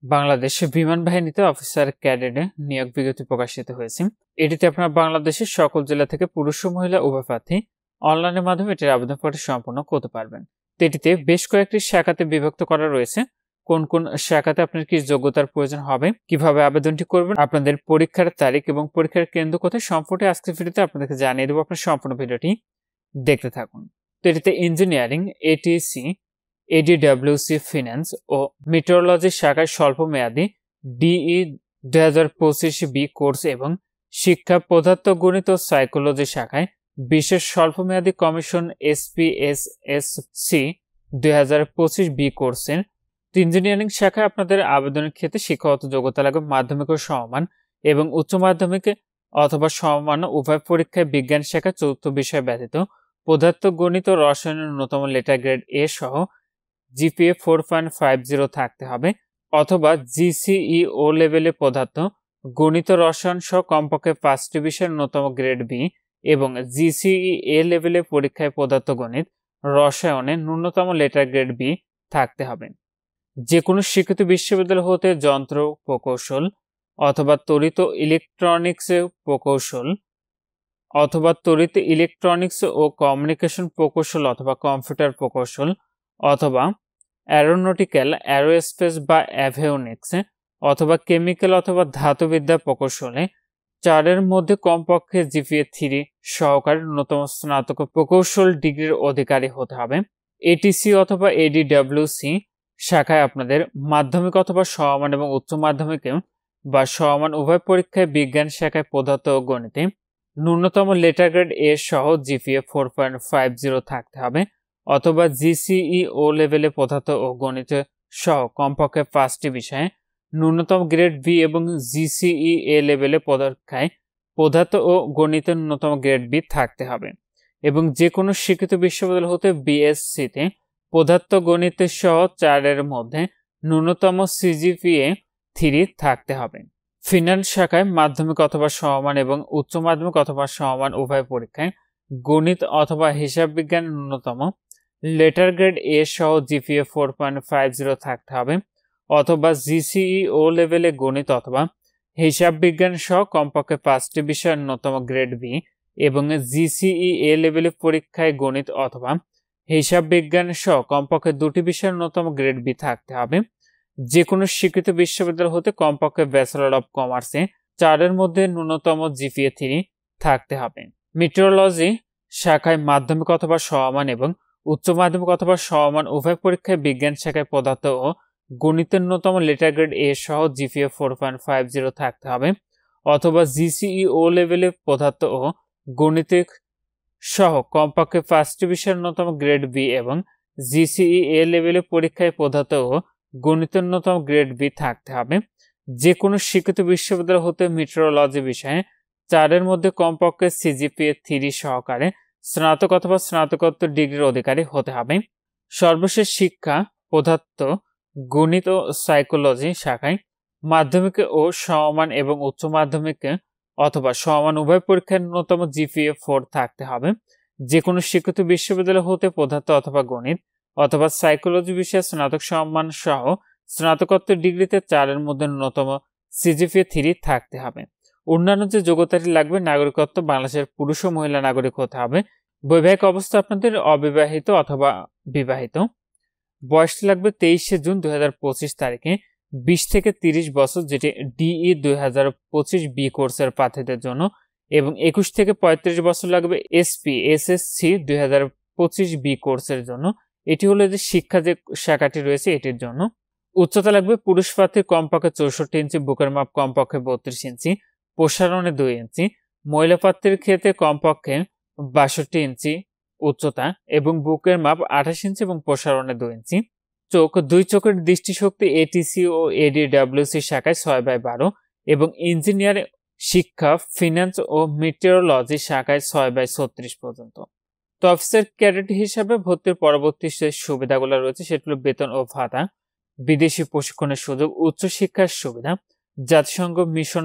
বাংলাদেশ বিমান বাহিনীতে অফিসার ক্যাডেটে নিয়োগ বিজ্ঞপ্তি প্রকাশিত হয়েছে। এটিতে আপনার বাংলাদেশের সকল জেলা থেকে পুরুষ ও মহিলা উভয় প্রার্থী অনলাইনের মাধ্যমে এটির আবেদনপত্র সম্পন্ন করতে পারবেন। তো এটিতে বেশ কয়েকটি শাখাতে বিভক্ত করা রয়েছে। কোন কোন শাখাতে আপনার কি যোগ্যতার প্রয়োজন হবে, কিভাবে আবেদনটি করবেন, আপনাদের পরীক্ষার তারিখ এবং পরীক্ষার কেন্দ্র কোথায়, সম্পূর্ণ আজকের ভিডিওতে আপনাদেরকে জানিয়ে দেবো। আপনার সম্পূর্ণ ভিডিওটি দেখতে থাকুন। তো এটিতে ইঞ্জিনিয়ারিং, এটিসি, এডিডব্লিউসি, ফিন্যান্স ও মেট্রোলজি শাখায় স্বল্পমেয়াদী ডিই 2025 কোর্স এবং শিক্ষা পদার্থ গণিত ও সাইকোলজি শাখায় বিশেষ স্বল্পমেয়াদী কমিশন SPSSC 2025 কোর্সের। ইঞ্জিনিয়ারিং শাখায় আপনাদের আবেদনের ক্ষেত্রে শিক্ষাগত যোগ্যতা লাগবে মাধ্যমিক ও সমমান এবং উচ্চ মাধ্যমিক অথবা সমমান উভয় পরীক্ষায় বিজ্ঞান শাখা চতুর্থ বিষয় ব্যতীত পদার্থ গণিত ও রসায়নের ন্যূনতম লেটার গ্রেড A সহ GPA 4.50 থাকতে হবে, অথবা GCE ও লেভেলে পদার্থ গণিত রসায়ন সহ কমপক্ষে 5টি বিষয়ের ন্যূনতম গ্রেড B এবং GCE A লেভেলে পরীক্ষায় পদার্থ গণিত রসায়নে ন্যূনতম লেটার গ্রেড B থাকতে হবে। যে কোনো স্বীকৃত বিশ্ববিদ্যালয় হতে যন্ত্র প্রকৌশল অথবা তড়িৎ ইলেকট্রনিক্স প্রকৌশল অথবা তড়িৎ ইলেকট্রনিক্স ও কমিউনিকেশন প্রকৌশল অথবা কম্পিউটার প্রকৌশল অথবা অ্যারোনটিক্যাল, অ্যারোস্পেস বা অ্যাভিওনিক্স অথবা কেমিক্যাল অথবা ধাতুবিদ্যা প্রকৌশলে 4-এর মধ্যে কমপক্ষে GPA 3 সহকারে ন্যূনতম স্নাতক প্রকৌশল ডিগ্রির অধিকারী হতে হবে। এটিসি অথবা এডিডব্লিউসি শাখায় আপনাদের মাধ্যমিক অথবা সমমান এবং উচ্চ মাধ্যমিকে বা সমমান উভয় পরীক্ষায় বিজ্ঞান শাখায় পদার্থ ও গণিতে ন্যূনতম লেটার গ্রেড A সহ GPA 4.50 থাকতে হবে, অথবা GCE ও লেভেলে পদার্থ ও গণিত সহ কমপক্ষে 5টি বিষয়ে ন্যূনতম গ্রেড B এবং GCE A লেভেলে পরীক্ষায় পদার্থ ও গণিতের ন্যূনতম গ্রেড B থাকতে হবে এবং যে কোনো স্বীকৃত বিশ্ববিদ্যালয় হতে BSc-তে পদার্থ গণিত সহ 4-এর মধ্যে ন্যূনতম CGPA 3 থাকতে হবে। ফিন্যান্স শাখায় মাধ্যমিক অথবা সমমান এবং উচ্চ মাধ্যমিক অথবা সমমান উভয় পরীক্ষায় গণিত অথবা হিসাব বিজ্ঞান ন্যূনতম লেটার গ্রেড A সহ GPA 4.50 থাকতে হবে, অথবা GCE ও লেভেলে গণিত অথবা হিসাব বিজ্ঞান সহ কমপক্ষে 5টি বিষয়ের ন্যূনতম গ্রেড B এবং GCE A লেভেলে পরীক্ষায় গণিত অথবা হিসাব বিজ্ঞান সহ কমপক্ষে 2টি বিষয়ের ন্যূনতম গ্রেড B থাকতে হবে। যে কোনো স্বীকৃত বিশ্ববিদ্যালয় হতে কমপক্ষে ব্যাচেলর অব কমার্সে 4-এর মধ্যে ন্যূনতম GPA 3 থাকতে হবে। মেট্রোলজি শাখায় মাধ্যমিক অথবা সমমান এবং উচ্চ মাধ্যমিক অথবা সমমান উভয় পরীক্ষায় বিজ্ঞান শাখায় পদার্থ ও গণিতের ন্যূনতম লেটার গ্রেড A সহ GPA 4.50 থাকতে হবে, অথবা GCE ও লেভেলে পদার্থ ও গণিত সহ কমপক্ষে 5টি বিষয়ের ন্যূনতম গ্রেড B এবং GCE A লেভেলে পরীক্ষায় পদার্থ ও গণিতের ন্যূনতম গ্রেড B থাকতে হবে। যে কোনো স্বীকৃত বিশ্ববিদ্যালয় হতে মেট্রোলজি বিষয়ে 4-এর মধ্যে কমপক্ষে CGPA 3 সহকারে স্নাতক অথবা স্নাতকোত্তর ডিগ্রির অধিকারী হতে হবে। সর্বশেষ শিক্ষা পদার্থ গণিত ও সাইকোলজি শাখায় মাধ্যমিকে ও সমমান এবং উচ্চ মাধ্যমিকে অথবা সমমান উভয় পরীক্ষার ন্যূনতম GPA 4 থাকতে হবে। যে কোনো স্বীকৃত বিশ্ববিদ্যালয় হতে পদার্থ অথবা গণিত অথবা সাইকোলজি বিষয়ে স্নাতক সম্মান সহ স্নাতকোত্তর ডিগ্রিতে 4-এর মধ্যে ন্যূনতম CGPA 3 থাকতে হবে। অন্যান্য যে যোগ্যতাটি লাগবে, নাগরিকত্ব বাংলাদেশের পুরুষ ও মহিলা নাগরিক হতে হবে। বৈবাহিক অবস্থা আপনাদের অবিবাহিত অথবা বিবাহিত। বয়সটি লাগবে 23 জুন 2025 তারিখে 20 থেকে 30 বছর, যেটি DE 2025 B কোর্সের প্রার্থীদের জন্য, এবং 21 থেকে 35 বছর লাগবে SPSSC 2025 B কোর্সের জন্য। এটি হলো যে শিক্ষা যে শাখাটি রয়েছে এটির জন্য। উচ্চতা লাগবে পুরুষ প্রার্থীর কমপক্ষে 64 ইঞ্চি, বুকের মাপ কমপক্ষে 32 ইঞ্চি, প্রসারণে 2 ইঞ্চি। মহিলা প্রার্থীর ক্ষেত্রে কমপক্ষে 62 ইঞ্চি উচ্চতা এবং বুকের মাপ 28 ইঞ্চি এবং প্রসারণে 2 ইঞ্চি। দুই চোখের দৃষ্টিশক্তি এটিসি ও এডিডব্লিউসি শাখায় 6/12 এবং ইঞ্জিনিয়ার শিক্ষা ফিন্যান্স ও মেটেরিওলজি শাখায় 6/36 পর্যন্ত। তো অফিসার ক্যাডেট হিসাবে ভর্তির পরবর্তী যে সুবিধাগুলো রয়েছে সেগুলো বেতন ও ভাতা, বিদেশি প্রশিক্ষণের সুযোগ, উচ্চশিক্ষার সুবিধা, জাতিসংঘ মিশন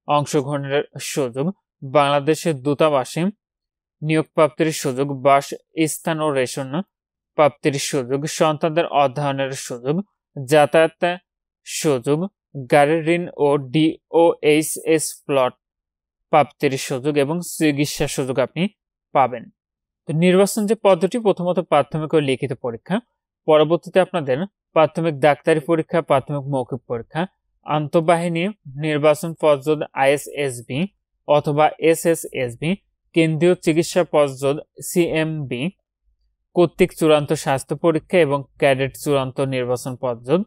অংশগ্রহণের সুযোগ, বাংলাদেশের দূতাবাসে নিয়োগ প্রাপ্তির সুযোগ, বাস স্থান ও রেশন প্রাপ্তির সুযোগ, সন্তানদের অধ্যয়নের সুযোগ, যাতায়াত সুযোগ, গাড়ির ঋণ ও ডিওএইচএস প্লট প্রাপ্তির সুযোগ এবং চিকিৎসা সুযোগ আপনি পাবেন। তো নির্বাচন যে পদ্ধতি, প্রথমত প্রাথমিক ও লিখিত পরীক্ষা, পরবর্তীতে আপনাদের প্রাথমিক ডাক্তারি পরীক্ষা, প্রাথমিক মৌখিক পরীক্ষা, আন্তঃবাহিনী নির্বাচন পর্ষদ আইএসএসবি অথবা এসএসএসবি, কেন্দ্রীয় চিকিৎসা পর্ষদ সিএমবি কর্তৃক চূড়ান্ত স্বাস্থ্য পরীক্ষা এবং ক্যাডেট চূড়ান্ত নির্বাচন পর্ষদ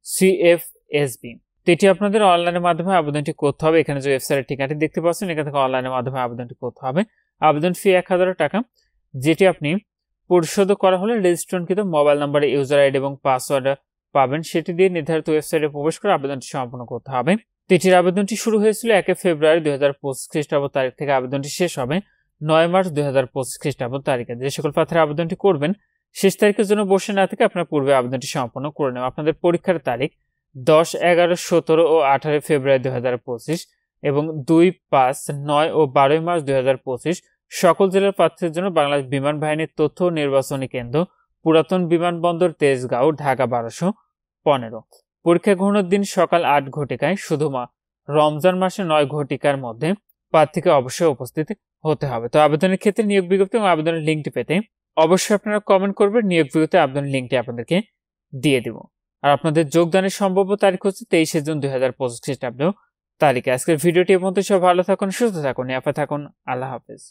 সিএফএসবি। তো এটি আপনাদের অনলাইনের মাধ্যমে আবেদনটি করতে হবে। এখানে যে ওয়েবসাইটের ঠিকানাটি দেখতে পাচ্ছেন, এখান থেকে অনলাইনের মাধ্যমে আবেদনটি করতে হবে। আবেদন ফি 1000 টাকা, যেটি আপনি পরিশোধ করা হলে রেজিস্ট্রেশনকৃত মোবাইল নম্বরে ইউজার আইডি এবং পাসওয়ার্ড পাবেন, সেটি দিয়ে নির্ধারিত ওয়েবসাইটে প্রবেশ করে আবেদনটি সম্পন্ন করতে হবে। এটির আবেদনটি শুরু হয়েছিল 1 ফেব্রুয়ারি 2025 খ্রিস্টাব্দ তারিখ থেকে আবেদনটি শেষ হবে 9 মার্চ 2025 খ্রিস্টাব্দ তারিখে। যে সকল প্রার্থীরা আবেদনটি করবেন, শেষ তারিখের জন্য বসে না থেকে আপনার পূর্বে আবেদনটি সম্পন্ন করে নেওয়া। আপনাদের পরীক্ষার তারিখ 10, 11, 17 ও 18 ফেব্রুয়ারি 2025 এবং 2, 5, 9 ও 12 মার্চ 2025 সকল জেলার প্রার্থীদের জন্য বাংলাদেশ বিমান বাহিনীর তথ্য নির্বাচনী কেন্দ্র, পুরাতন বিমানবন্দর, তেজগাঁও, ঢাকা 1215। পরীক্ষা গ্রহণের দিন সকাল 8 ঘটিকায়, শুধুমাত্র রমজান মাসে 9 ঘটিকার মধ্যে প্রার্থীকে অবশ্যই উপস্থিত হতে হবে। তো আবেদনের ক্ষেত্রে নিয়োগ বিজ্ঞপ্তি এবং আবেদনের লিঙ্কটি পেতে অবশ্যই আপনারা কমেন্ট করবেন, নিয়োগ বিজ্ঞপ্তি আবেদনের লিঙ্কটি আপনাদেরকে দিয়ে দিব। আর আপনাদের যোগদানের সম্ভাব্য তারিখ হচ্ছে 23 জুন 2025 খ্রিস্টাব্দ তারিখে। আজকের ভিডিওটি এর মধ্যে সব ভালো থাকুন, সুস্থ থাকুন, নিরাপদে থাকুন। আল্লাহ হাফেজ।